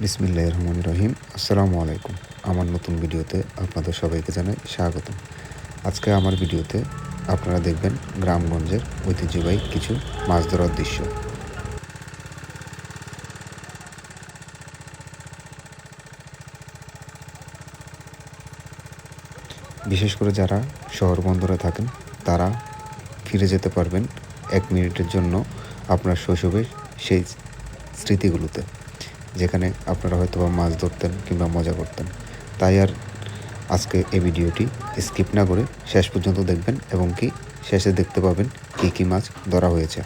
বিসমিল্লাহির রহমানির রহিম। আসসালামু আলাইকুম। আমার নতুন ভিডিওতে আপনাদের সবাইকে জানাই স্বাগতম। আজকে আমার ভিডিওতে আপনারা দেখবেন গ্রামগঞ্জের ঐতিহ্যবাহী কিছু মাছ ধরার দৃশ্য। বিশেষ করে যারা শহর বন্দরে থাকেন তারা ফিরে যেতে পারবেন 1 মিনিটের জন্য আপনার শৈশবের সেই স্মৃতিগুলোতে, যেখানে আপনারা হয়তো বা মাছ ধরতেন কিংবা মজা করতেন। তাই আর আজকে এই ভিডিওটি স্কিপ না করে শেষ পর্যন্ত দেখবেন এবং কি শেষে দেখতে পাবেন কী কী মাছ ধরা হয়েছে।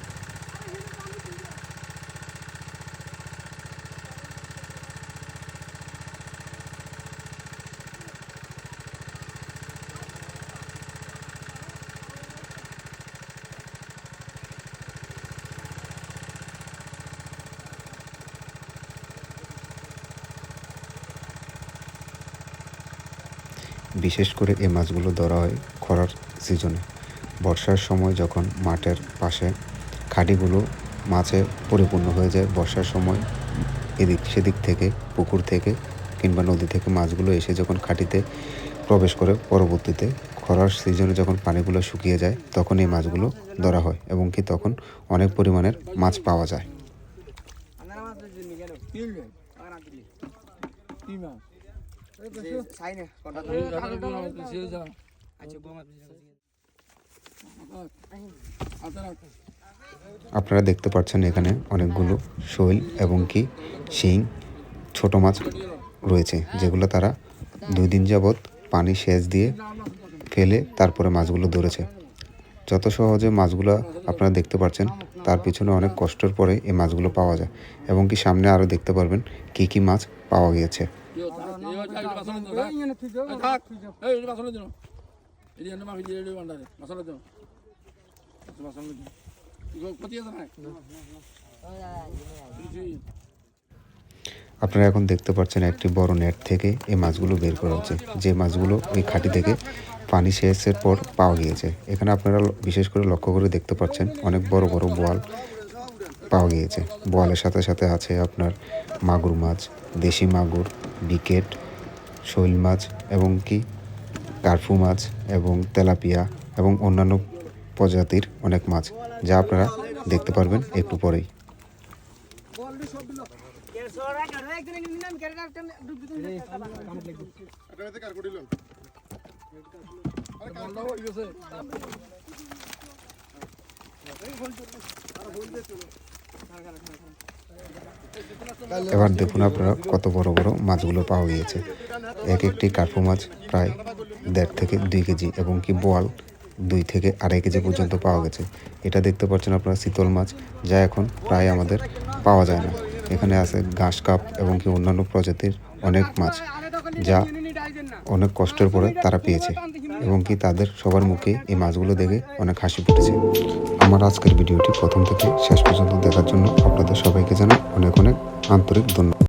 বিশেষ করে এই মাছগুলো ধরা হয় খরার সিজনে। বর্ষার সময় যখন মাঠের পাশে খাডিগুলো মাছে পরিপূর্ণ হয়ে যায়, বর্ষার সময় এদিক সেদিক থেকে পুকুর থেকে কিংবা নদী থেকে মাছগুলো এসে যখন খাটিতে প্রবেশ করে, পরবর্তীতে খরার সিজনে যখন পানিগুলো শুকিয়ে যায় তখন এই মাছগুলো ধরা হয় এবং কি তখন অনেক পরিমাণের মাছ পাওয়া যায়। আপনারা দেখতে পাচ্ছেন এখানে অনেকগুলো শৈল এবং কি শিং ছোট মাছ রয়েছে, যেগুলো তারা 2 দিন যাবৎ পানি সেচ দিয়ে ফেলে তারপরে মাছগুলো ধরেছে। যত সহজে মাছগুলো আপনারা দেখতে পাচ্ছেন তার পিছনে অনেক কষ্টের পরে এই মাছগুলো পাওয়া যায় এবং কি সামনে আরও দেখতে পারবেন কী কী মাছ পাওয়া গিয়েছে। আপনারা এখন দেখতে পাচ্ছেন একটি বড় নেট থেকে এই মাছগুলো বের করা হচ্ছে, যে মাছগুলো ওই খাঁটি থেকে পানি সেচের পর পাওয়া গিয়েছে। এখানে আপনারা বিশেষ করে লক্ষ্য করে দেখতে পাচ্ছেন অনেক বড় বড় বোয়াল পাওয়া গিয়েছে। বোয়ালের সাথে সাথে আছে আপনার মাগুর মাছ, দেশি মাগুর, বিকেট, শৈল মাছ এবং কি কার্ফু মাছ এবং তেলাপিয়া এবং অন্যান্য প্রজাতির অনেক মাছ, যা আপনারা দেখতে পারবেন একটু পরেই। এবার দেখুন আপনারা কত বড় বড় মাছগুলো পাওয়া গিয়েছে। এক একটি কার্পু মাছ প্রায় 1.5 থেকে 2 কেজি এবং কি বোয়াল 2 থেকে 2.5 কেজি পর্যন্ত পাওয়া গেছে। এটা দেখতে পাচ্ছেন আপনারা চিতল মাছ, যা এখন প্রায় আমাদের পাওয়া যায় না। এখানে আছে ঘাস কাপ এবং কি অন্যান্য প্রজাতির অনেক মাছ, যা অনেক কষ্টের পরে তারা পেয়েছে এবং কি তাদের সবার মুখে এই মাছগুলো দেখে অনেক হাসি ফুটেছে। আমার আজকের ভিডিওটি প্রথম থেকে শেষ পর্যন্ত দেখার জন্য আপনাদের সবাইকে জানাই অনেক অনেক আন্তরিক ধন্যবাদ।